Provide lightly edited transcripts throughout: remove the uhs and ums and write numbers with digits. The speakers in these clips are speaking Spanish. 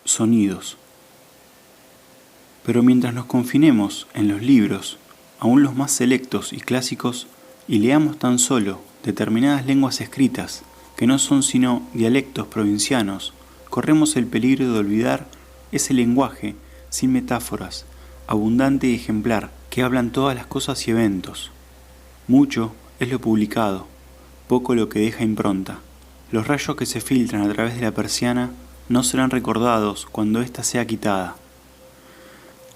sonidos. Pero mientras nos confinemos en los libros, aún los más selectos y clásicos, y leamos tan solo determinadas lenguas escritas, que no son sino dialectos provincianos, corremos el peligro de olvidar ese lenguaje sin metáforas, abundante y ejemplar, que hablan todas las cosas y eventos. Mucho es lo publicado, poco lo que deja impronta. Los rayos que se filtran a través de la persiana no serán recordados cuando ésta sea quitada.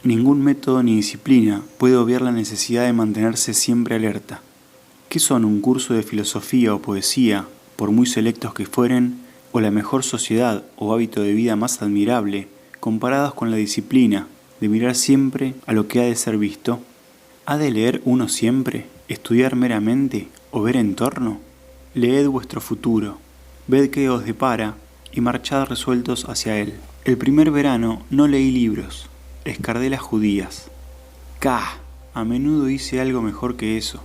Ningún método ni disciplina puede obviar la necesidad de mantenerse siempre alerta. ¿Qué son un curso de filosofía o poesía, por muy selectos que fueren, o la mejor sociedad o hábito de vida más admirable, comparados con la disciplina de mirar siempre a lo que ha de ser visto? ¿Ha de leer uno siempre, estudiar meramente o ver en torno? Leed vuestro futuro, ved qué os depara y marchad resueltos hacia él. El primer verano no leí libros, escardé las judías. ¡Cah! A menudo hice algo mejor que eso.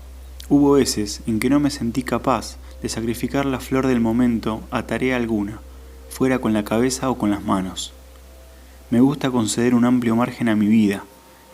Hubo veces en que no me sentí capaz de sacrificar la flor del momento a tarea alguna, fuera con la cabeza o con las manos. Me gusta conceder un amplio margen a mi vida.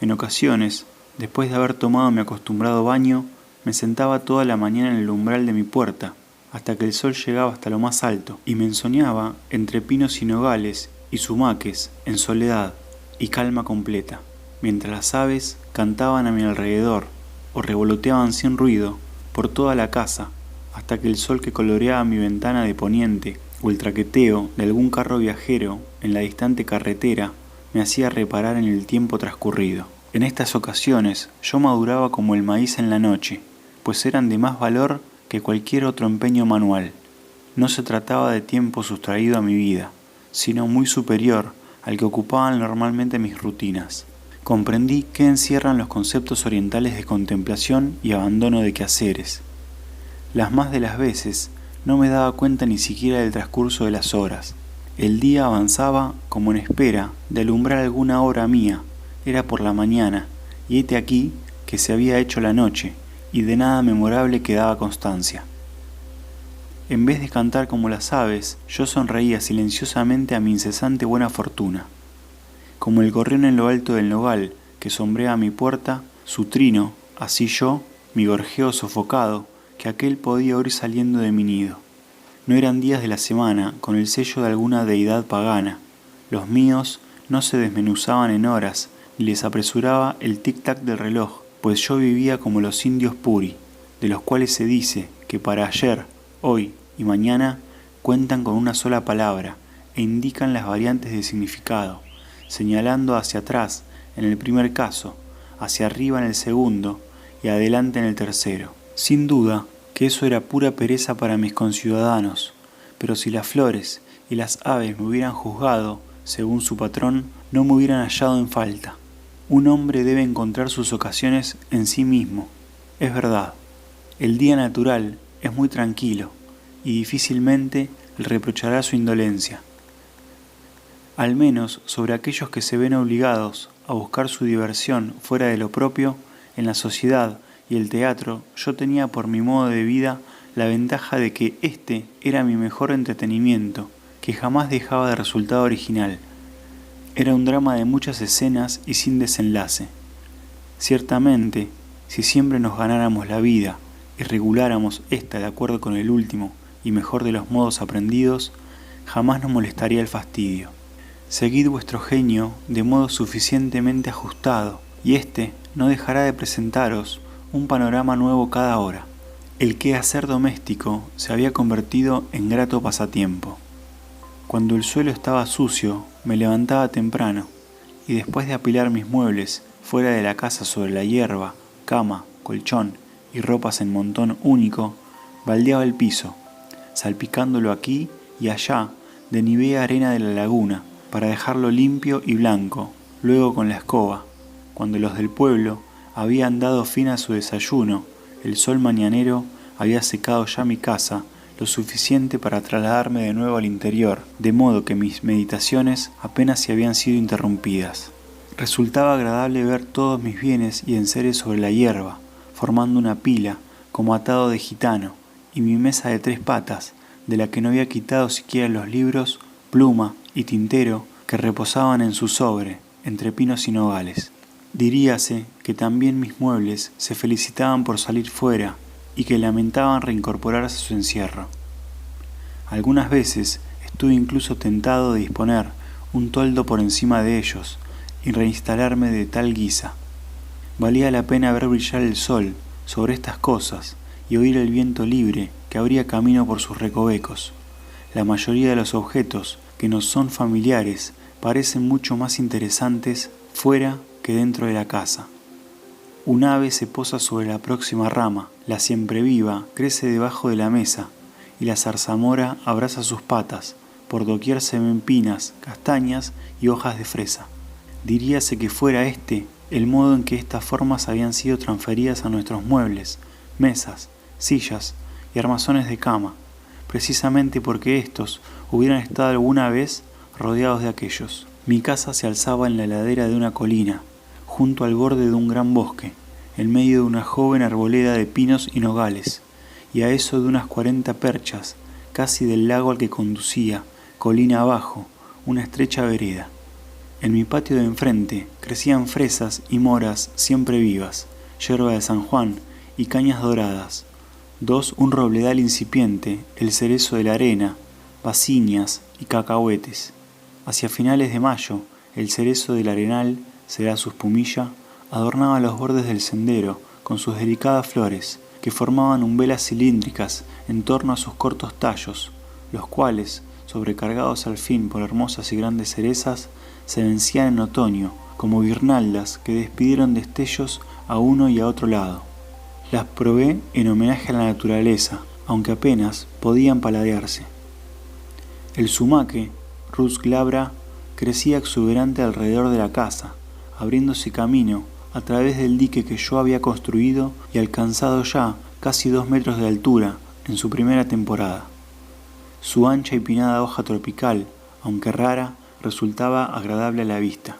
En ocasiones, después de haber tomado mi acostumbrado baño, me sentaba toda la mañana en el umbral de mi puerta, hasta que el sol llegaba hasta lo más alto, y me ensoñaba entre pinos y nogales y sumaques, en soledad y calma completa, mientras las aves cantaban a mi alrededor o revoloteaban sin ruido por toda la casa, hasta que el sol que coloreaba mi ventana de poniente o el traqueteo de algún carro viajero en la distante carretera me hacía reparar en el tiempo transcurrido. En estas ocasiones yo maduraba como el maíz en la noche, pues eran de más valor que cualquier otro empeño manual. No se trataba de tiempo sustraído a mi vida, sino muy superior al que ocupaban normalmente mis rutinas. Comprendí qué encierran los conceptos orientales de contemplación y abandono de quehaceres. Las más de las veces no me daba cuenta ni siquiera del transcurso de las horas. El día avanzaba como en espera de alumbrar alguna obra mía. Era por la mañana, y hete aquí que se había hecho la noche, y de nada memorable quedaba constancia. En vez de cantar como las aves, yo sonreía silenciosamente a mi incesante buena fortuna. Como el gorrión en lo alto del nogal que sombrea mi puerta, su trino, así yo, mi gorjeo sofocado, que aquel podía oír saliendo de mi nido. No eran días de la semana con el sello de alguna deidad pagana. Los míos no se desmenuzaban en horas, ni les apresuraba el tic-tac del reloj, pues yo vivía como los indios puri, de los cuales se dice que para ayer, hoy y mañana cuentan con una sola palabra e indican las variantes de significado, señalando hacia atrás en el primer caso, hacia arriba en el segundo y adelante en el tercero. Sin duda que eso era pura pereza para mis conciudadanos, pero si las flores y las aves me hubieran juzgado según su patrón, no me hubieran hallado en falta. Un hombre debe encontrar sus ocasiones en sí mismo. Es verdad, el día natural es muy tranquilo y difícilmente le reprochará su indolencia. Al menos sobre aquellos que se ven obligados a buscar su diversión fuera de lo propio, en la sociedad y el teatro, yo tenía por mi modo de vida la ventaja de que este era mi mejor entretenimiento, que jamás dejaba de resultado original. Era un drama de muchas escenas y sin desenlace. Ciertamente, si siempre nos ganáramos la vida y reguláramos ésta de acuerdo con el último y mejor de los modos aprendidos, jamás nos molestaría el fastidio. Seguid vuestro genio de modo suficientemente ajustado, y éste no dejará de presentaros un panorama nuevo cada hora. El quehacer doméstico se había convertido en grato pasatiempo. Cuando el suelo estaba sucio, me levantaba temprano, y después de apilar mis muebles fuera de la casa sobre la hierba, cama, colchón y ropas en montón único, baldeaba el piso, salpicándolo aquí y allá de nivea arena de la laguna, para dejarlo limpio y blanco, luego con la escoba. Cuando los del pueblo habían dado fin a su desayuno, el sol mañanero había secado ya mi casa lo suficiente para trasladarme de nuevo al interior, de modo que mis meditaciones apenas si habían sido interrumpidas. Resultaba agradable ver todos mis bienes y enseres sobre la hierba, formando una pila, como atado de gitano, y mi mesa de 3 patas, de la que no había quitado siquiera los libros, pluma y tintero que reposaban en su sobre, entre pinos y nogales. Diríase que también mis muebles se felicitaban por salir fuera y que lamentaban reincorporarse a su encierro. Algunas veces estuve incluso tentado de disponer un toldo por encima de ellos y reinstalarme de tal guisa. Valía la pena ver brillar el sol sobre estas cosas y oír el viento libre que abría camino por sus recovecos. La mayoría de los objetos que nos son familiares parecen mucho más interesantes fuera que dentro de la casa. Un ave se posa sobre la próxima rama, la siempreviva crece debajo de la mesa y la zarzamora abraza sus patas. Por doquier se ven pinas, castañas y hojas de fresa. Diríase que fuera este el modo en que estas formas habían sido transferidas a nuestros muebles, mesas, sillas y armazones de cama, precisamente porque éstos hubieran estado alguna vez rodeados de aquellos. Mi casa se alzaba en la ladera de una colina, junto al borde de un gran bosque, en medio de una joven arboleda de pinos y nogales, y a eso de unas 40 perchas, casi del lago al que conducía, colina abajo, una estrecha vereda. En mi patio de enfrente crecían fresas y moras siempre vivas, yerba de San Juan y cañas doradas. Un robledal incipiente, el cerezo de la arena, vaciñas y cacahuetes. Hacia finales de mayo, el cerezo del arenal, será su espumilla, adornaba los bordes del sendero con sus delicadas flores, que formaban umbelas cilíndricas en torno a sus cortos tallos, los cuales, sobrecargados al fin por hermosas y grandes cerezas, se vencían en otoño, como guirnaldas que despidieron destellos a uno y a otro lado. Las probé en homenaje a la naturaleza, aunque apenas podían paladearse. El sumaque, Rus glabra, crecía exuberante alrededor de la casa, abriéndose camino a través del dique que yo había construido y alcanzado ya casi 2 metros de altura en su primera temporada. Su ancha y pinada hoja tropical, aunque rara, resultaba agradable a la vista.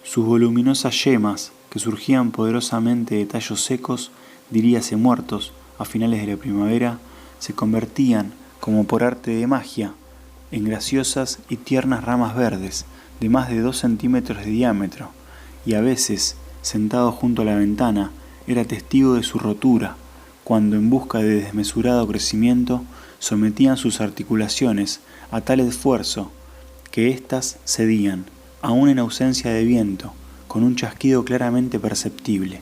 Sus voluminosas yemas, que surgían poderosamente de tallos secos, diríase muertos, a finales de la primavera, se convertían, como por arte de magia, en graciosas y tiernas ramas verdes, de más de 2 centímetros de diámetro, y a veces, sentado junto a la ventana, era testigo de su rotura, cuando en busca de desmesurado crecimiento, sometían sus articulaciones a tal esfuerzo que éstas cedían, aun en ausencia de viento, con un chasquido claramente perceptible.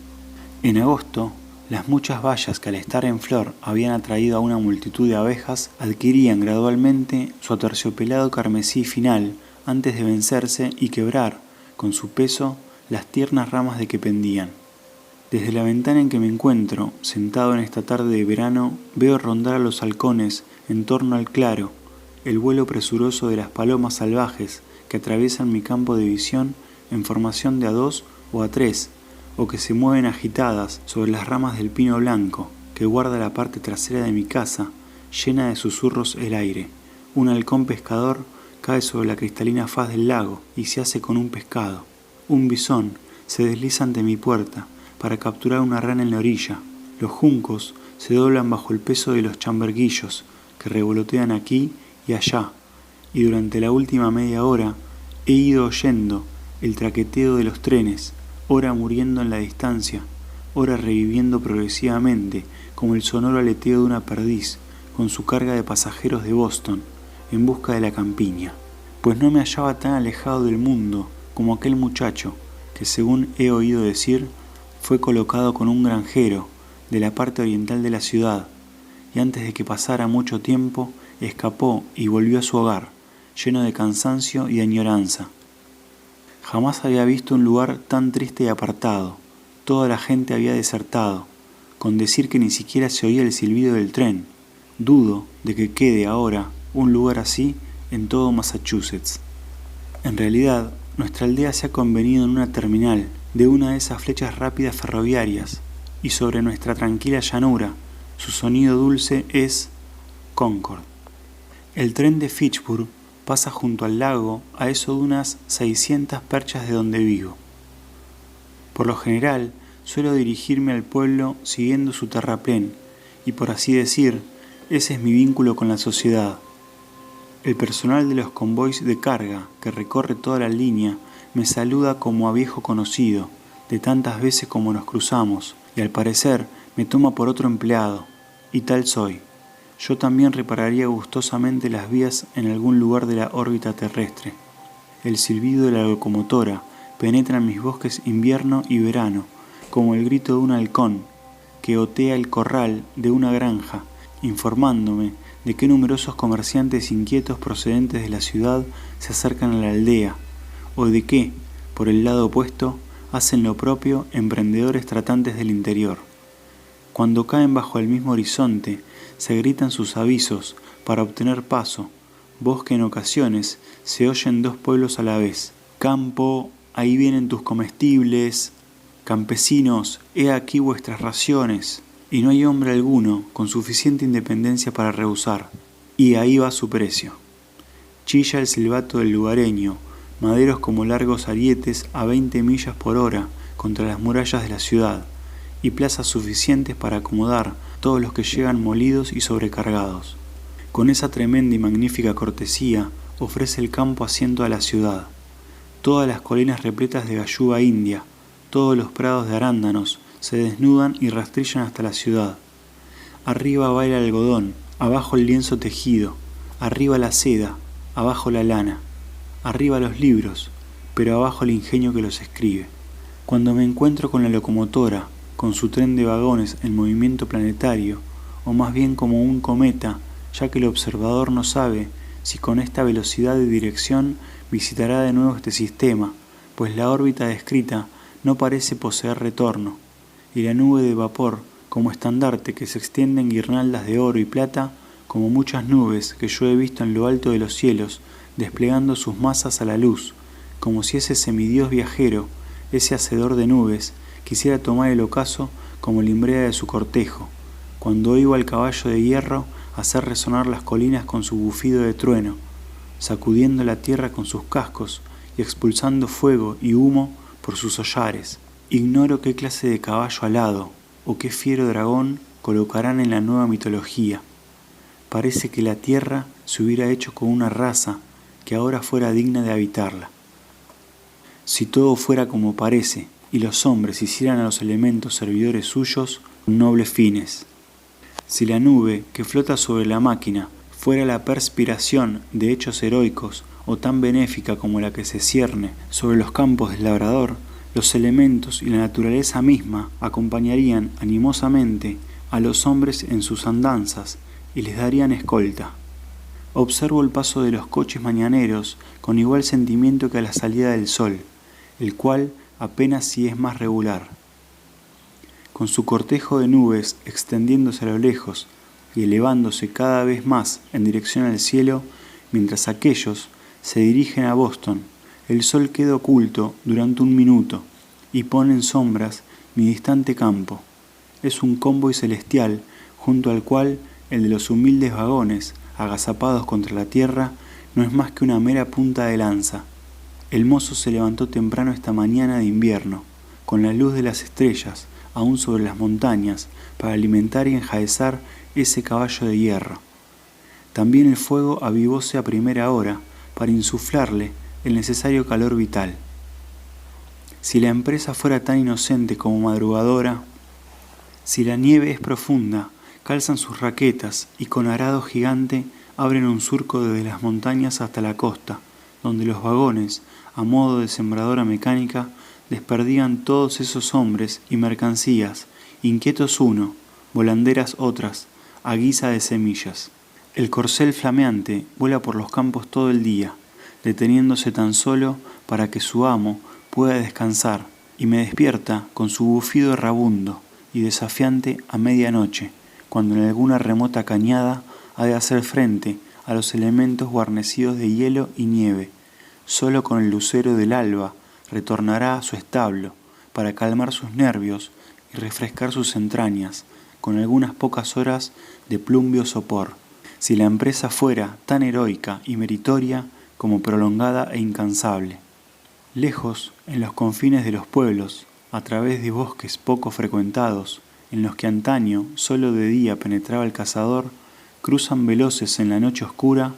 En agosto, las muchas bayas que al estar en flor habían atraído a una multitud de abejas adquirían gradualmente su aterciopelado carmesí final antes de vencerse y quebrar, con su peso, las tiernas ramas de que pendían. Desde la ventana en que me encuentro, sentado en esta tarde de verano, veo rondar a los halcones en torno al claro, el vuelo presuroso de las palomas salvajes que atraviesan mi campo de visión en formación de a 2 o a 3, o que se mueven agitadas sobre las ramas del pino blanco que guarda la parte trasera de mi casa, llena de susurros el aire. Un halcón pescador cae sobre la cristalina faz del lago y se hace con un pescado. Un bisón se desliza ante mi puerta para capturar una rana en la orilla. Los juncos se doblan bajo el peso de los chamberguillos que revolotean aquí y allá, y durante la última media hora he ido oyendo el traqueteo de los trenes, ora muriendo en la distancia, ora reviviendo progresivamente como el sonoro aleteo de una perdiz con su carga de pasajeros de Boston en busca de la campiña. Pues no me hallaba tan alejado del mundo como aquel muchacho que, según he oído decir, fue colocado con un granjero de la parte oriental de la ciudad, y antes de que pasara mucho tiempo escapó y volvió a su hogar, lleno de cansancio y de añoranza. Jamás había visto un lugar tan triste y apartado. Toda la gente había desertado, con decir que ni siquiera se oía el silbido del tren. Dudo de que quede ahora un lugar así en todo Massachusetts. En realidad, nuestra aldea se ha convenido en una terminal de una de esas flechas rápidas ferroviarias, y sobre nuestra tranquila llanura, su sonido dulce es Concord. El tren de Fitchburg pasa junto al lago a eso de unas 600 perchas de donde vivo. Por lo general, suelo dirigirme al pueblo siguiendo su terraplén, y por así decir, ese es mi vínculo con la sociedad. El personal de los convoys de carga que recorre toda la línea me saluda como a viejo conocido, de tantas veces como nos cruzamos, y al parecer me toma por otro empleado, y tal soy. Yo también repararía gustosamente las vías en algún lugar de la órbita terrestre. El silbido de la locomotora penetra en mis bosques invierno y verano, como el grito de un halcón que otea el corral de una granja, informándome de qué numerosos comerciantes inquietos procedentes de la ciudad se acercan a la aldea, o de qué, por el lado opuesto, hacen lo propio emprendedores tratantes del interior. Cuando caen bajo el mismo horizonte, se gritan sus avisos para obtener paso, voz que en ocasiones se oyen dos pueblos a la vez. Campo, ahí vienen tus comestibles. Campesinos, he aquí vuestras raciones. Y no hay hombre alguno con suficiente independencia para rehusar. Y ahí va su precio. Chilla el silbato del lugareño, maderos como largos arietes a 20 millas por hora contra las murallas de la ciudad, y plazas suficientes para acomodar todos los que llegan molidos y sobrecargados. Con esa tremenda y magnífica cortesía ofrece el campo asiento a la ciudad. Todas las colinas repletas de galluva india, todos los prados de arándanos se desnudan y rastrillan hasta la ciudad. Arriba baila el algodón, abajo el lienzo tejido, arriba la seda, abajo la lana, arriba los libros, pero abajo el ingenio que los escribe. Cuando me encuentro con la locomotora, con su tren de vagones en movimiento planetario, o más bien como un cometa, ya que el observador no sabe si con esta velocidad de dirección visitará de nuevo este sistema, pues la órbita descrita no parece poseer retorno, y la nube de vapor, como estandarte que se extiende en guirnaldas de oro y plata, como muchas nubes que yo he visto en lo alto de los cielos, desplegando sus masas a la luz, como si ese semidios viajero, ese hacedor de nubes, quisiera tomar el ocaso como limbrea de su cortejo, cuando oigo al caballo de hierro hacer resonar las colinas con su bufido de trueno, sacudiendo la tierra con sus cascos y expulsando fuego y humo por sus hollares. Ignoro qué clase de caballo alado o qué fiero dragón colocarán en la nueva mitología. Parece que la tierra se hubiera hecho con una raza que ahora fuera digna de habitarla. Si todo fuera como parece, y los hombres hicieran a los elementos servidores suyos con nobles fines. Si la nube que flota sobre la máquina fuera la perspiración de hechos heroicos o tan benéfica como la que se cierne sobre los campos del labrador, los elementos y la naturaleza misma acompañarían animosamente a los hombres en sus andanzas y les darían escolta. Observo el paso de los coches mañaneros con igual sentimiento que a la salida del sol, el cual apenas si es más regular. Con su cortejo de nubes extendiéndose a lo lejos y elevándose cada vez más en dirección al cielo, mientras aquellos se dirigen a Boston, el sol queda oculto durante un minuto y pone en sombras mi distante campo. Es un convoy celestial junto al cual el de los humildes vagones, agazapados contra la tierra, no es más que una mera punta de lanza. El mozo se levantó temprano esta mañana de invierno, con la luz de las estrellas, aún sobre las montañas, para alimentar y enjaezar ese caballo de hierro. También el fuego avivóse a primera hora, para insuflarle el necesario calor vital. Si la empresa fuera tan inocente como madrugadora, si la nieve es profunda, calzan sus raquetas y con arado gigante abren un surco desde las montañas hasta la costa, donde los vagones, a modo de sembradora mecánica, desperdían todos esos hombres y mercancías, inquietos uno, volanderas otras, a guisa de semillas. El corcel flameante vuela por los campos todo el día, deteniéndose tan solo para que su amo pueda descansar, y me despierta con su bufido errabundo y desafiante a medianoche, cuando en alguna remota cañada ha de hacer frente a los elementos guarnecidos de hielo y nieve. Solo con el lucero del alba retornará a su establo para calmar sus nervios y refrescar sus entrañas con algunas pocas horas de plumbio sopor. Si la empresa fuera tan heroica y meritoria como prolongada e incansable. Lejos, en los confines de los pueblos, a través de bosques poco frecuentados, en los que antaño solo de día penetraba el cazador, cruzan veloces en la noche oscura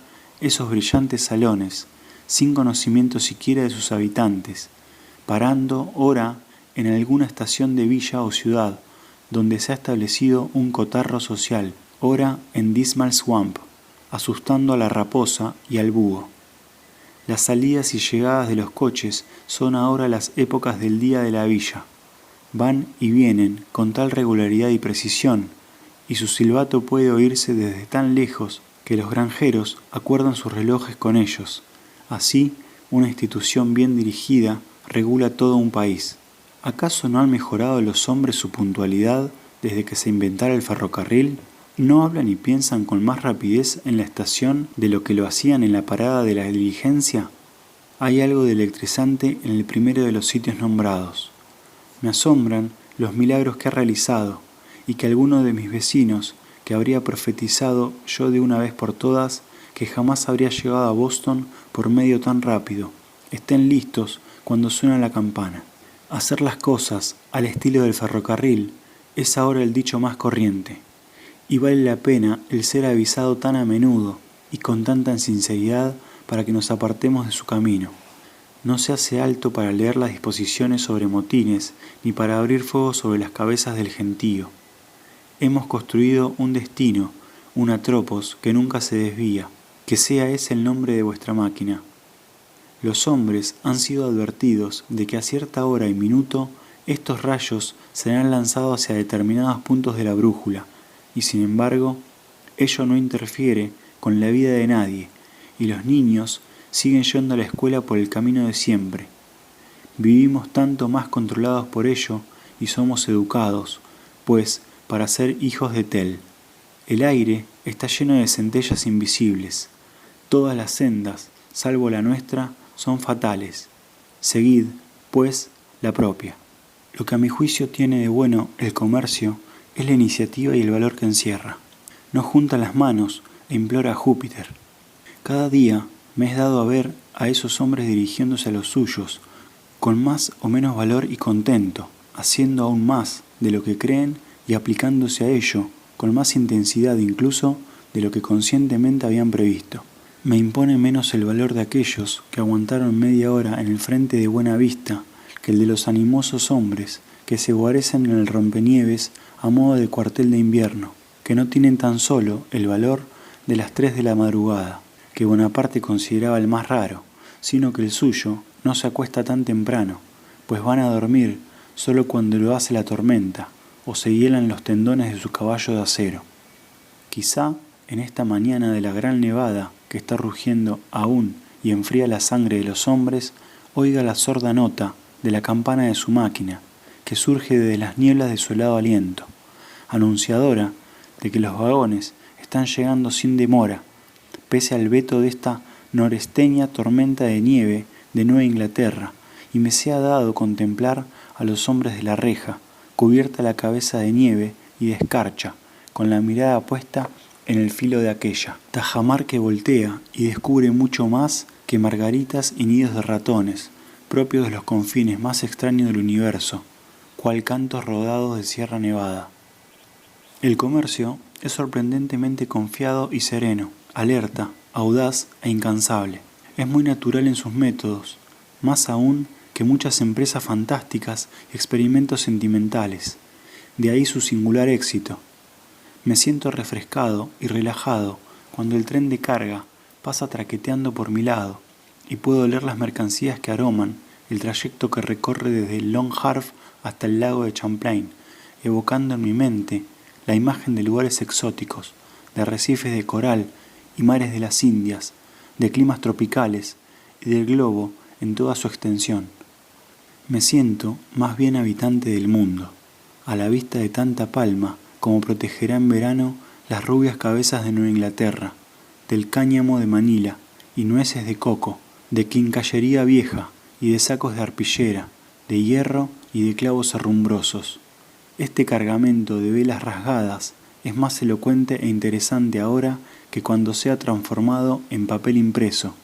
esos brillantes salones, sin conocimiento siquiera de sus habitantes, parando ora en alguna estación de villa o ciudad donde se ha establecido un cotarro social, ora en Dismal Swamp, asustando a la raposa y al búho. Las salidas y llegadas de los coches son ahora las épocas del día de la villa. Van y vienen con tal regularidad y precisión, y su silbato puede oírse desde tan lejos que los granjeros acuerdan sus relojes con ellos. Así, una institución bien dirigida regula todo un país. ¿Acaso no han mejorado los hombres su puntualidad desde que se inventara el ferrocarril? ¿No hablan y piensan con más rapidez en la estación de lo que lo hacían en la parada de la diligencia? Hay algo de electrizante en el primero de los sitios nombrados. Me asombran los milagros que ha realizado y que alguno de mis vecinos, que habría profetizado yo de una vez por todas que jamás habría llegado a Boston por medio tan rápido, estén listos cuando suena la campana. Hacer las cosas al estilo del ferrocarril es ahora el dicho más corriente, y vale la pena el ser avisado tan a menudo y con tanta sinceridad para que nos apartemos de su camino. No se hace alto para leer las disposiciones sobre motines ni para abrir fuego sobre las cabezas del gentío. Hemos construido un destino, un atropos que nunca se desvía, que sea ese el nombre de vuestra máquina. Los hombres han sido advertidos de que a cierta hora y minuto estos rayos serán lanzados hacia determinados puntos de la brújula, y sin embargo, ello no interfiere con la vida de nadie, y los niños siguen yendo a la escuela por el camino de siempre. Vivimos tanto más controlados por ello y somos educados, pues, para ser hijos de Tel. El aire está lleno de centellas invisibles. Todas las sendas, salvo la nuestra, son fatales. Seguid, pues, la propia. Lo que a mi juicio tiene de bueno el comercio es la iniciativa y el valor que encierra. No junta las manos e implora a Júpiter. Cada día me he dado a ver a esos hombres dirigiéndose a los suyos, con más o menos valor y contento, haciendo aún más de lo que creen y aplicándose a ello con más intensidad incluso de lo que conscientemente habían previsto. Me impone menos el valor de aquellos que aguantaron media hora en el frente de Buena Vista que el de los animosos hombres que se guarecen en el rompenieves a modo de cuartel de invierno, que no tienen tan solo el valor de las 3 de la madrugada, que Bonaparte consideraba el más raro, sino que el suyo no se acuesta tan temprano, pues van a dormir solo cuando lo hace la tormenta o se hielan los tendones de su caballo de acero. Quizá en esta mañana de la gran nevada que está rugiendo aún y enfría la sangre de los hombres, oiga la sorda nota de la campana de su máquina, que surge de las nieblas de su helado aliento, anunciadora de que los vagones están llegando sin demora, pese al veto de esta noresteña tormenta de nieve de Nueva Inglaterra, y me sea dado contemplar a los hombres de la reja, cubierta la cabeza de nieve y de escarcha, con la mirada puesta en el filo de aquella. Tajamar que voltea y descubre mucho más que margaritas y nidos de ratones, propios de los confines más extraños del universo, cual cantos rodados de Sierra Nevada. El comercio es sorprendentemente confiado y sereno, alerta, audaz e incansable. Es muy natural en sus métodos, más aún que muchas empresas fantásticas y experimentos sentimentales. De ahí su singular éxito. Me siento refrescado y relajado cuando el tren de carga pasa traqueteando por mi lado y puedo oler las mercancías que aroman el trayecto que recorre desde Long Harv hasta el lago de Champlain, evocando en mi mente la imagen de lugares exóticos, de arrecifes de coral y mares de las Indias, de climas tropicales y del globo en toda su extensión. Me siento más bien habitante del mundo, a la vista de tanta palma como protegerá en verano las rubias cabezas de Nueva Inglaterra, del cáñamo de Manila y nueces de coco, de quincallería vieja y de sacos de arpillera, de hierro y de clavos herrumbrosos. Este cargamento de velas rasgadas es más elocuente e interesante ahora que cuando sea transformado en papel impreso.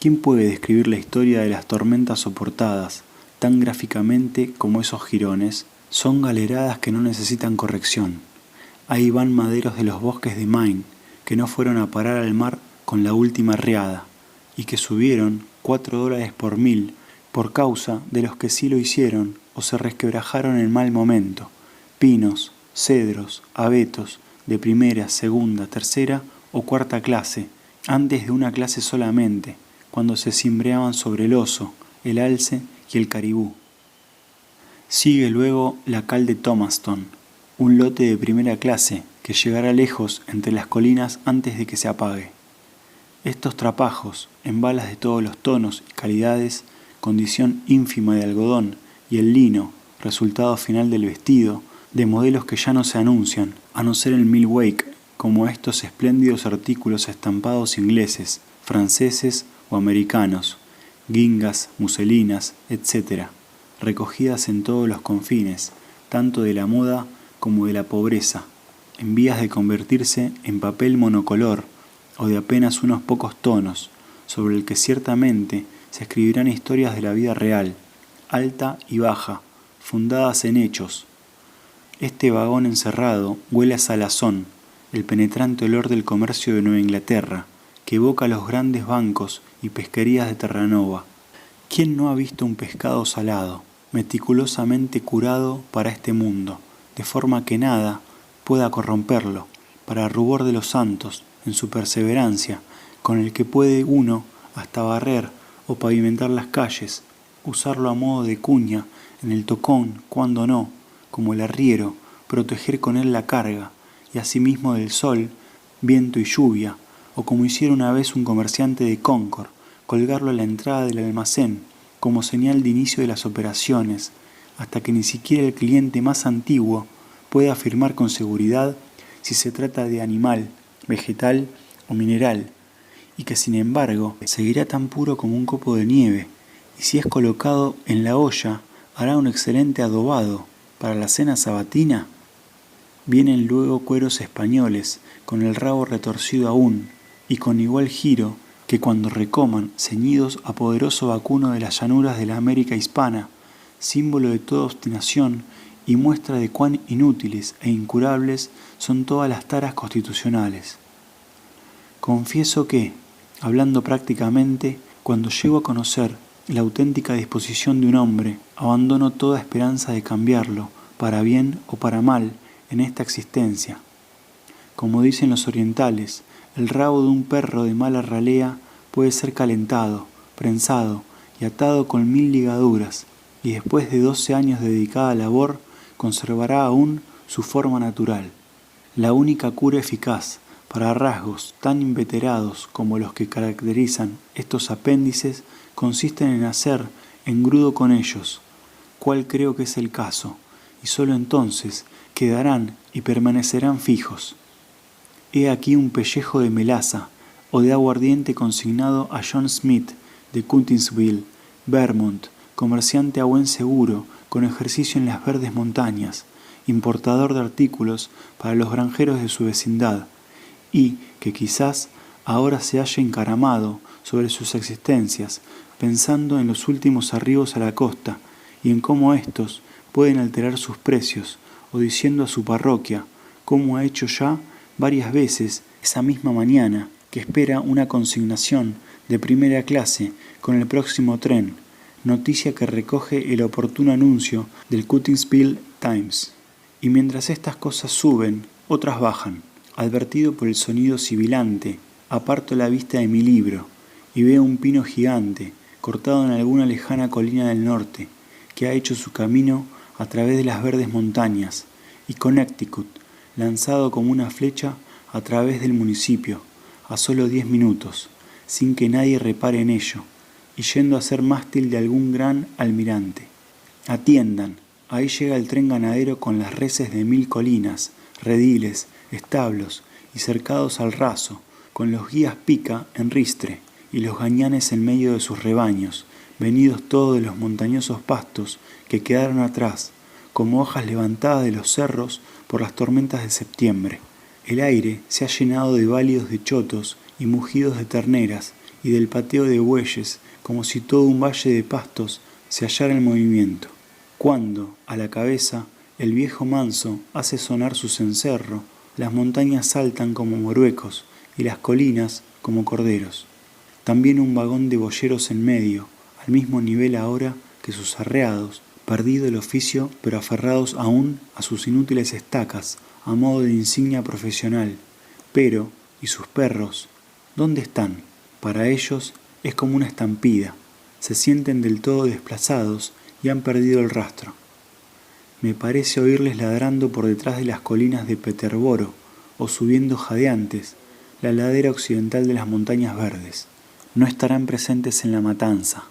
¿Quién puede describir la historia de las tormentas soportadas tan gráficamente como esos jirones? Son galeradas que no necesitan corrección. Ahí van maderos de los bosques de Maine que no fueron a parar al mar con la última riada, y que subieron $4 por mil por causa de los que sí lo hicieron o se resquebrajaron en mal momento, pinos, cedros, abetos, de primera, segunda, tercera o cuarta clase, antes de una clase solamente, cuando se cimbreaban sobre el oso, el alce y el caribú. Sigue luego la cal de Thomaston, un lote de primera clase que llegará lejos entre las colinas antes de que se apague. Estos trapajos, en balas de todos los tonos y calidades, condición ínfima de algodón, y el lino, resultado final del vestido, de modelos que ya no se anuncian, a no ser el Milwaukee, como estos espléndidos artículos estampados ingleses, franceses o americanos, guingas, muselinas, etc., recogidas en todos los confines, tanto de la moda como de la pobreza, en vías de convertirse en papel monocolor o de apenas unos pocos tonos, sobre el que ciertamente se escribirán historias de la vida real, alta y baja, fundadas en hechos. Este vagón encerrado huele a salazón, el penetrante olor del comercio de Nueva Inglaterra, que evoca los grandes bancos y pesquerías de Terranova. ¿Quién no ha visto un pescado salado, meticulosamente curado para este mundo, de forma que nada pueda corromperlo, para rubor de los santos, en su perseverancia, con el que puede uno hasta barrer o pavimentar las calles, usarlo a modo de cuña en el tocón, cuando no, como el arriero, proteger con él la carga, y asimismo del sol, viento y lluvia, o como hiciera una vez un comerciante de Concord, colgarlo a la entrada del almacén, como señal de inicio de las operaciones, hasta que ni siquiera el cliente más antiguo pueda afirmar con seguridad si se trata de animal, vegetal o mineral, y que sin embargo seguirá tan puro como un copo de nieve, y si es colocado en la olla hará un excelente adobado para la cena sabatina. Vienen luego cueros españoles, con el rabo retorcido aún, y con igual giro que cuando recoman, ceñidos a poderoso vacuno de las llanuras de la América hispana, símbolo de toda obstinación y muestra de cuán inútiles e incurables son todas las taras constitucionales. Confieso que, hablando prácticamente, cuando llego a conocer la auténtica disposición de un hombre, abandono toda esperanza de cambiarlo, para bien o para mal, en esta existencia. Como dicen los orientales, el rabo de un perro de mala ralea puede ser calentado, prensado y atado con 1000 ligaduras, y después de 12 años de dedicada labor, conservará aún su forma natural. La única cura eficaz para rasgos tan inveterados como los que caracterizan estos apéndices consiste en hacer engrudo con ellos, cual creo que es el caso, y sólo entonces quedarán y permanecerán fijos. He aquí un pellejo de melaza o de aguardiente consignado a John Smith de Cuntinsville, Vermont, comerciante a buen seguro, con ejercicio en las verdes montañas, importador de artículos para los granjeros de su vecindad, y que quizás ahora se haya encaramado sobre sus existencias, pensando en los últimos arribos a la costa y en cómo éstos pueden alterar sus precios, o diciendo a su parroquia, como ha hecho ya varias veces esa misma mañana, que espera una consignación de primera clase con el próximo tren, noticia que recoge el oportuno anuncio del Cuttingsville Times. Y mientras estas cosas suben, otras bajan. Advertido por el sonido sibilante, aparto la vista de mi libro y veo un pino gigante cortado en alguna lejana colina del norte, que ha hecho su camino a través de las verdes montañas, y Connecticut, lanzado como una flecha a través del municipio, a solo 10 minutos, sin que nadie repare en ello, y yendo a ser mástil de algún gran almirante. Atiendan, ahí llega el tren ganadero con las reses de 1000 colinas, rediles, establos y cercados al raso, con los guías pica en ristre y los gañanes en medio de sus rebaños, venidos todos de los montañosos pastos que quedaron atrás, como hojas levantadas de los cerros por las tormentas de septiembre. El aire se ha llenado de bálidos de chotos y mugidos de terneras y del pateo de bueyes, como si todo un valle de pastos se hallara en movimiento. Cuando, a la cabeza, el viejo manso hace sonar su cencerro, las montañas saltan como moruecos y las colinas como corderos. También un vagón de boyeros en medio, al mismo nivel ahora que sus arreados, perdido el oficio pero aferrados aún a sus inútiles estacas, a modo de insignia profesional. Pero, ¿y sus perros? ¿Dónde están? Para ellos es como una estampida. Se sienten del todo desplazados y han perdido el rastro. Me parece oírles ladrando por detrás de las colinas de Peterboro o subiendo jadeantes la ladera occidental de las montañas verdes. No estarán presentes en la matanza.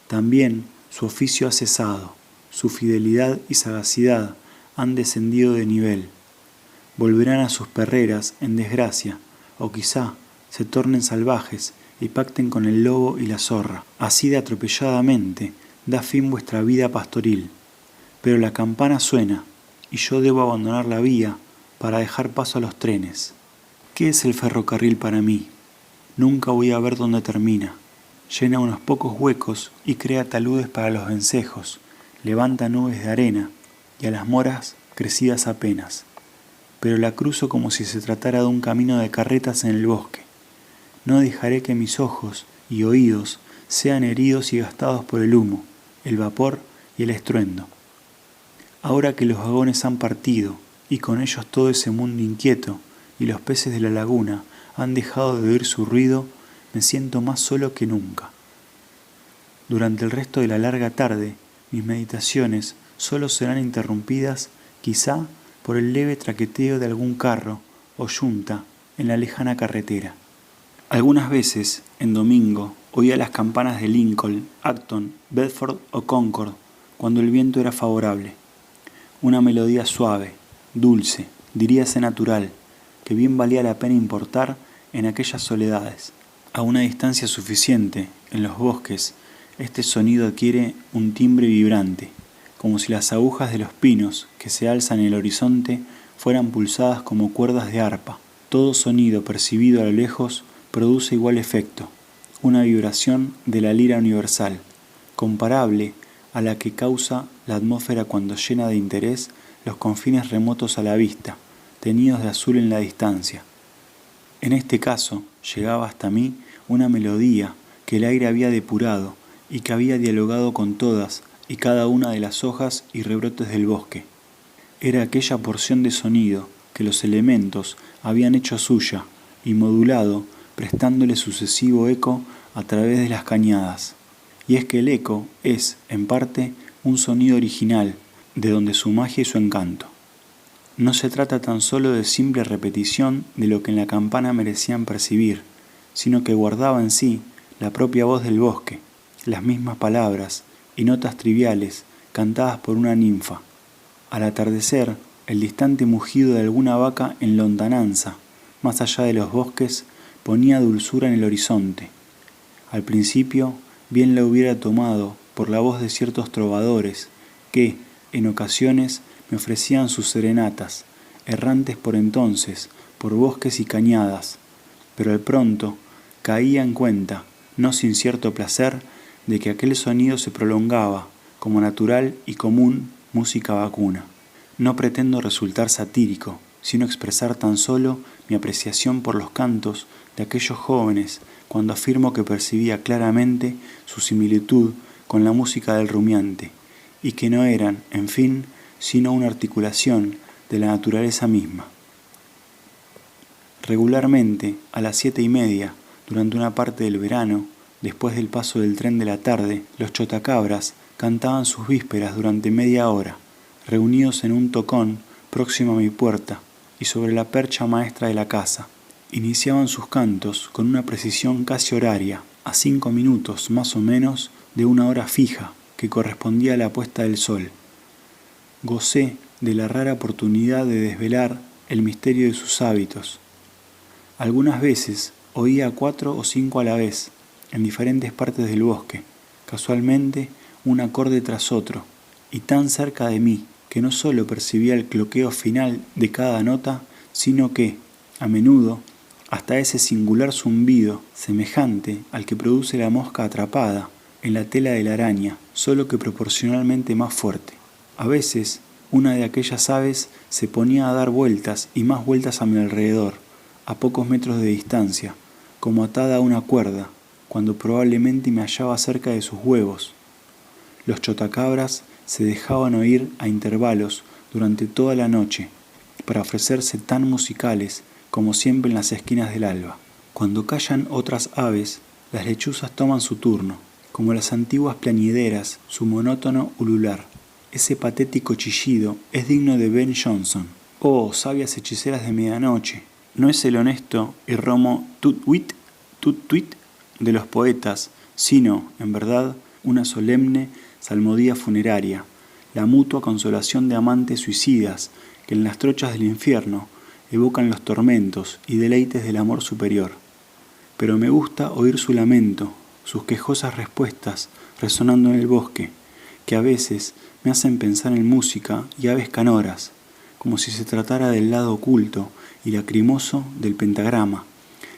También su oficio ha cesado, su fidelidad y sagacidad han descendido de nivel. Volverán a sus perreras en desgracia, o quizá se tornen salvajes y pacten con el lobo y la zorra. Así de atropelladamente da fin vuestra vida pastoril. Pero la campana suena, y yo debo abandonar la vía para dejar paso a los trenes. ¿Qué es el ferrocarril para mí? Nunca voy a ver dónde termina. Llena unos pocos huecos y crea taludes para los vencejos, levanta nubes de arena y a las moras crecidas apenas. Pero la cruzo como si se tratara de un camino de carretas en el bosque. No dejaré que mis ojos y oídos sean heridos y gastados por el humo, el vapor y el estruendo. Ahora que los vagones han partido y con ellos todo ese mundo inquieto y los peces de la laguna han dejado de oír su ruido, me siento más solo que nunca. Durante el resto de la larga tarde, mis meditaciones solo serán interrumpidas, quizá, por el leve traqueteo de algún carro o yunta en la lejana carretera. Algunas veces, en domingo, oía las campanas de Lincoln, Acton, Bedford o Concord, cuando el viento era favorable. Una melodía suave, dulce, diríase natural, que bien valía la pena importar en aquellas soledades. A una distancia suficiente, en los bosques, este sonido adquiere un timbre vibrante, como si las agujas de los pinos que se alzan en el horizonte fueran pulsadas como cuerdas de arpa. Todo sonido percibido a lo lejos produce igual efecto, una vibración de la lira universal, comparable a la que causa la atmósfera cuando llena de interés los confines remotos a la vista, teñidos de azul en la distancia. En este caso, llegaba hasta mí una melodía que el aire había depurado y que había dialogado con todas y cada una de las hojas y rebrotes del bosque. Era aquella porción de sonido que los elementos habían hecho suya y modulado, prestándole sucesivo eco a través de las cañadas. Y es que el eco es, en parte, un sonido original, de donde su magia y su encanto. No se trata tan solo de simple repetición de lo que en la campana merecían percibir, sino que guardaba en sí la propia voz del bosque, las mismas palabras y notas triviales cantadas por una ninfa. Al atardecer, el distante mugido de alguna vaca en lontananza, más allá de los bosques, ponía dulzura en el horizonte. Al principio, bien la hubiera tomado por la voz de ciertos trovadores que, en ocasiones, me ofrecían sus serenatas, errantes por entonces, por bosques y cañadas, pero al pronto caía en cuenta, no sin cierto placer, de que aquel sonido se prolongaba, como natural y común música vacuna. No pretendo resultar satírico, sino expresar tan solo mi apreciación por los cantos de aquellos jóvenes, cuando afirmo que percibía claramente su similitud con la música del rumiante, y que no eran, en fin, sino una articulación de la naturaleza misma. Regularmente, a las 7:30, durante una parte del verano, después del paso del tren de la tarde, los chotacabras cantaban sus vísperas durante media hora, reunidos en un tocón próximo a mi puerta y sobre la percha maestra de la casa. Iniciaban sus cantos con una precisión casi horaria, a 5 minutos más o menos de una hora fija que correspondía a la puesta del sol. Gocé de la rara oportunidad de desvelar el misterio de sus hábitos. Algunas veces oía 4 o 5 a la vez, en diferentes partes del bosque, casualmente un acorde tras otro, y tan cerca de mí que no solo percibía el cloqueo final de cada nota, sino que, a menudo, hasta ese singular zumbido, semejante al que produce la mosca atrapada en la tela de la araña, solo que proporcionalmente más fuerte. A veces, una de aquellas aves se ponía a dar vueltas y más vueltas a mi alrededor, a pocos metros de distancia, como atada a una cuerda, cuando probablemente me hallaba cerca de sus huevos. Los chotacabras se dejaban oír a intervalos durante toda la noche, para ofrecerse tan musicales como siempre en las esquinas del alba. Cuando callan otras aves, las lechuzas toman su turno, como las antiguas plañideras, su monótono ulular. Ese patético chillido es digno de Ben Jonson. Oh, sabias hechiceras de medianoche, no es el honesto y romo tut-wit, tut-twit de los poetas, sino, en verdad, una solemne salmodia funeraria, la mutua consolación de amantes suicidas que en las trochas del infierno evocan los tormentos y deleites del amor superior. Pero me gusta oír su lamento, sus quejosas respuestas resonando en el bosque, que a veces me hacen pensar en música y aves canoras, como si se tratara del lado oculto y lacrimoso del pentagrama,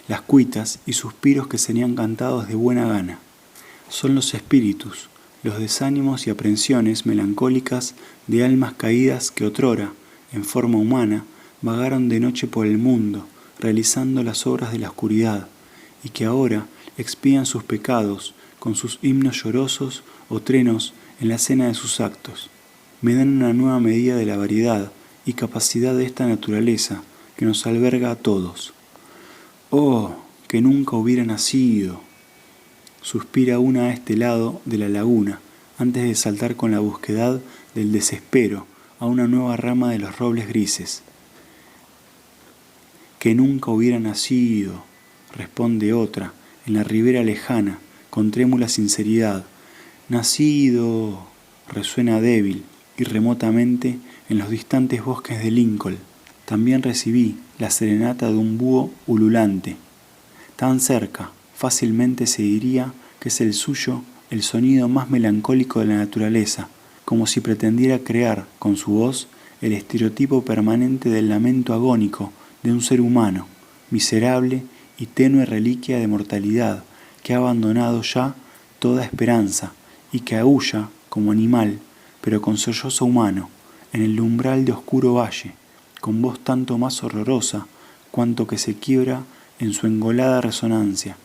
las cuitas y suspiros que serían cantados de buena gana. Son los espíritus, los desánimos y aprensiones melancólicas de almas caídas que otrora, en forma humana, vagaron de noche por el mundo, realizando las obras de la oscuridad, y que ahora expían sus pecados con sus himnos llorosos o trenos en la escena de sus actos. Me dan una nueva medida de la variedad y capacidad de esta naturaleza que nos alberga a todos. ¡Oh, que nunca hubiera nacido!, suspira una a este lado de la laguna, antes de saltar con la brusquedad del desespero a una nueva rama de los robles grises. Que nunca hubiera nacido, responde otra, en la ribera lejana, con trémula sinceridad. Nacido, resuena débil y remotamente en los distantes bosques de Lincoln. También recibí la serenata de un búho ululante. Tan cerca, fácilmente se diría que es el suyo el sonido más melancólico de la naturaleza, como si pretendiera crear con su voz el estereotipo permanente del lamento agónico de un ser humano, miserable y tenue reliquia de mortalidad que ha abandonado ya toda esperanza y que aúlla como animal, pero con sollozo humano, en el umbral de oscuro valle, con voz tanto más horrorosa cuanto que se quiebra en su engolada resonancia.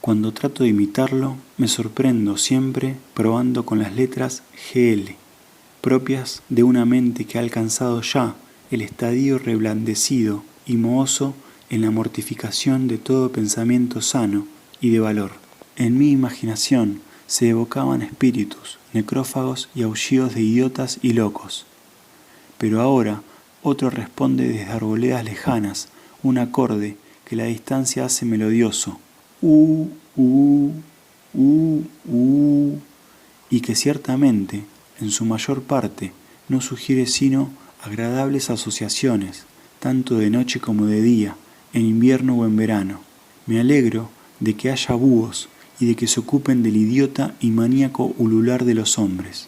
Cuando trato de imitarlo, me sorprendo siempre probando con las letras GL, propias de una mente que ha alcanzado ya el estadio reblandecido y mohoso en la mortificación de todo pensamiento sano y de valor. En mi imaginación se evocaban espíritus, necrófagos y aullidos de idiotas y locos. Pero ahora otro responde desde arboledas lejanas, un acorde que la distancia hace melodioso, y que ciertamente, en su mayor parte, no sugiere sino agradables asociaciones, tanto de noche como de día, en invierno o en verano. Me alegro de que haya búhos y de que se ocupen del idiota y maníaco ulular de los hombres.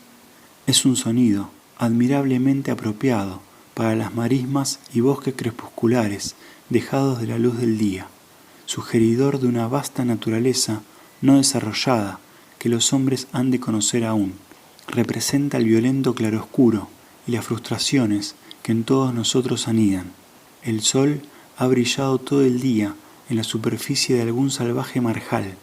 Es un sonido admirablemente apropiado para las marismas y bosques crepusculares dejados de la luz del día, sugeridor de una vasta naturaleza no desarrollada que los hombres han de conocer aún. Representa el violento claroscuro y las frustraciones que en todos nosotros anidan. El sol ha brillado todo el día en la superficie de algún salvaje marjal,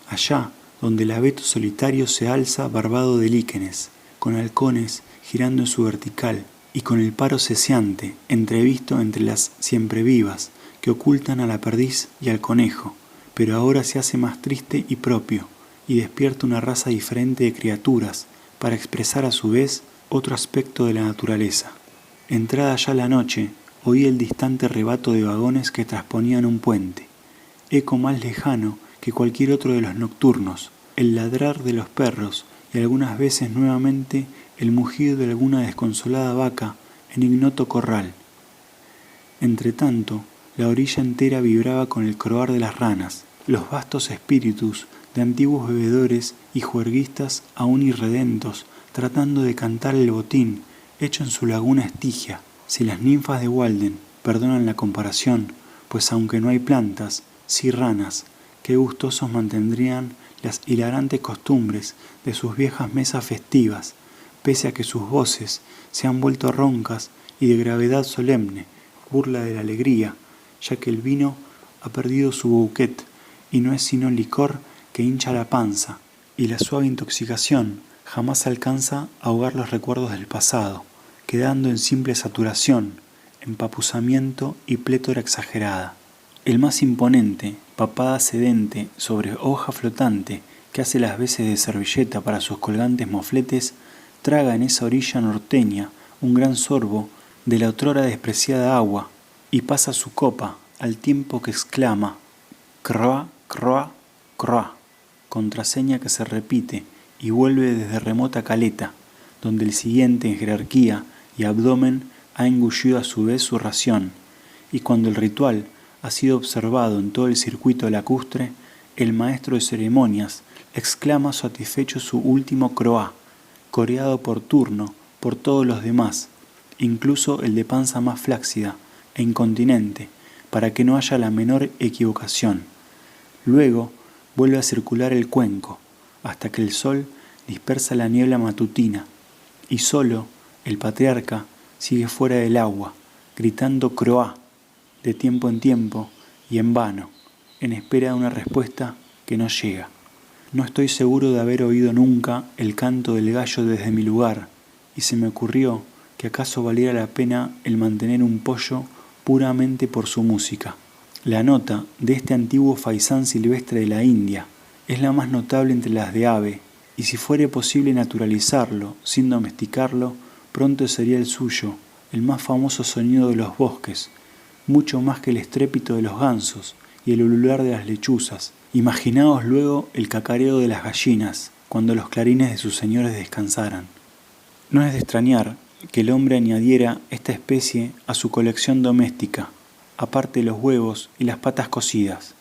allá donde el abeto solitario se alza barbado de líquenes, con halcones girando en su vertical y con el paro ceseante entrevisto entre las siemprevivas que ocultan a la perdiz y al conejo, pero ahora se hace más triste y propio, y despierta una raza diferente de criaturas para expresar a su vez otro aspecto de la naturaleza. Entrada ya la noche, oí el distante rebato de vagones que trasponían un puente, eco más lejano que cualquier otro de los nocturnos, el ladrar de los perros y algunas veces nuevamente el mugido de alguna desconsolada vaca en ignoto corral. Entretanto, la orilla entera vibraba con el croar de las ranas, los vastos espíritus de antiguos bebedores y juerguistas aún irredentos, tratando de cantar el botín hecho en su laguna Estigia. Si las ninfas de Walden perdonan la comparación, pues aunque no hay plantas, sí ranas, qué gustosos mantendrían las hilarantes costumbres de sus viejas mesas festivas, pese a que sus voces se han vuelto roncas y de gravedad solemne, burla de la alegría, ya que el vino ha perdido su bouquet y no es sino licor que hincha la panza, y la suave intoxicación jamás alcanza a ahogar los recuerdos del pasado, quedando en simple saturación, empapuzamiento y plétora exagerada. El más imponente, papada sedente sobre hoja flotante que hace las veces de servilleta para sus colgantes mofletes, traga en esa orilla norteña un gran sorbo de la otrora despreciada agua y pasa su copa al tiempo que exclama «croa, croa, croa», contraseña que se repite y vuelve desde remota caleta, donde el siguiente en jerarquía y abdomen ha engullido a su vez su ración, y cuando el ritual ha sido observado en todo el circuito lacustre, el maestro de ceremonias exclama satisfecho su último croá, coreado por turno por todos los demás, incluso el de panza más flácida e incontinente, para que no haya la menor equivocación. Luego vuelve a circular el cuenco, hasta que el sol dispersa la niebla matutina, y solo el patriarca sigue fuera del agua, gritando croá, de tiempo en tiempo y en vano, en espera de una respuesta que no llega. No estoy seguro de haber oído nunca el canto del gallo desde mi lugar, y se me ocurrió que acaso valiera la pena el mantener un pollo puramente por su música. La nota de este antiguo faisán silvestre de la India es la más notable entre las de ave, y si fuere posible naturalizarlo sin domesticarlo, pronto sería el suyo, el más famoso sonido de los bosques, mucho más que el estrépito de los gansos y el ulular de las lechuzas. Imaginaos luego el cacareo de las gallinas cuando los clarines de sus señores descansaran. No es de extrañar que el hombre añadiera esta especie a su colección doméstica, aparte de los huevos y las patas cocidas.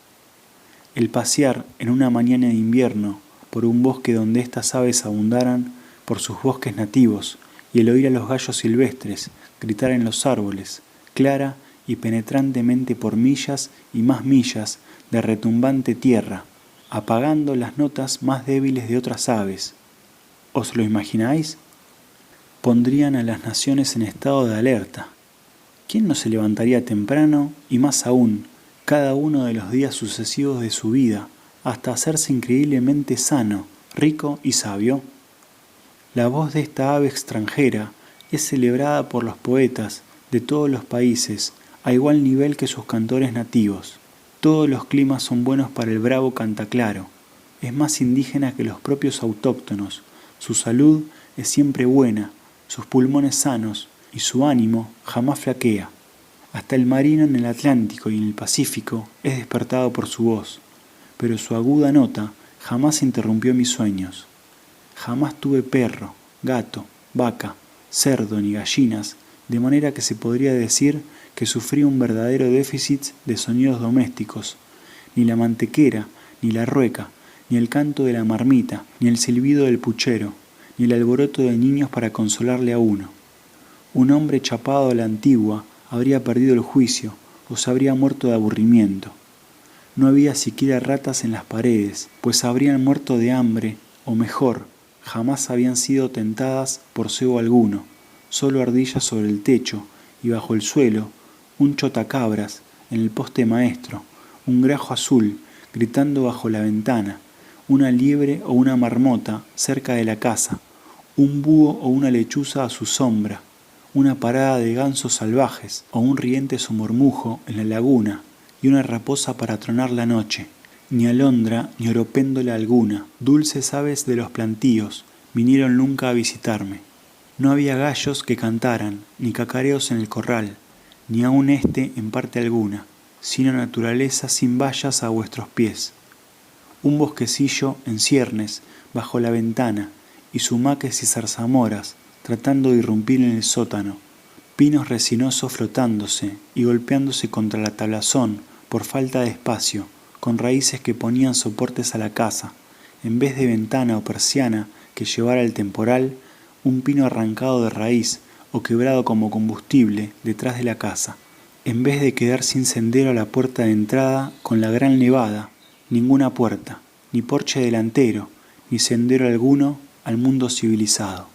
El pasear en una mañana de invierno por un bosque donde estas aves abundaran por sus bosques nativos y el oír a los gallos silvestres gritar en los árboles, clara y penetrantemente por millas y más millas de retumbante tierra, apagando las notas más débiles de otras aves. ¿Os lo imagináis? Pondrían a las naciones en estado de alerta. ¿Quién no se levantaría temprano y más aún cada uno de los días sucesivos de su vida hasta hacerse increíblemente sano, rico y sabio? La voz de esta ave extranjera es celebrada por los poetas de todos los países a igual nivel que sus cantores nativos. Todos los climas son buenos para el bravo cantaclaro. Es más indígena que los propios autóctonos. Su salud es siempre buena, sus pulmones sanos y su ánimo jamás flaquea. Hasta el marino en el Atlántico y en el Pacífico es despertado por su voz, pero su aguda nota jamás interrumpió mis sueños. Jamás tuve perro, gato, vaca, cerdo ni gallinas, de manera que se podría decir que sufrí un verdadero déficit de sonidos domésticos. Ni la mantequera, ni la rueca, ni el canto de la marmita, ni el silbido del puchero, ni el alboroto de niños para consolarle a uno. Un hombre chapado a la antigua habría perdido el juicio o se habría muerto de aburrimiento. No había siquiera ratas en las paredes, pues habrían muerto de hambre, o mejor, jamás habían sido tentadas por cebo alguno, solo ardillas sobre el techo y bajo el suelo, un chotacabras en el poste maestro, un grajo azul gritando bajo la ventana, una liebre o una marmota cerca de la casa, un búho o una lechuza a su sombra, una parada de gansos salvajes o un riente somormujo en la laguna y una raposa para tronar la noche. Ni alondra ni oropéndola alguna, dulces aves de los plantíos, vinieron nunca a visitarme. No había gallos que cantaran, ni cacareos en el corral, ni aun en parte alguna, sino naturaleza sin vallas a vuestros pies. Un bosquecillo en ciernes, bajo la ventana, y sumaques y zarzamoras, tratando de irrumpir en el sótano, pinos resinosos frotándose y golpeándose contra la tablazón por falta de espacio, con raíces que ponían soportes a la casa, en vez de ventana o persiana que llevara el temporal, un pino arrancado de raíz o quebrado como combustible detrás de la casa, en vez de quedar sin sendero a la puerta de entrada con la gran nevada, ninguna puerta, ni porche delantero, ni sendero alguno al mundo civilizado.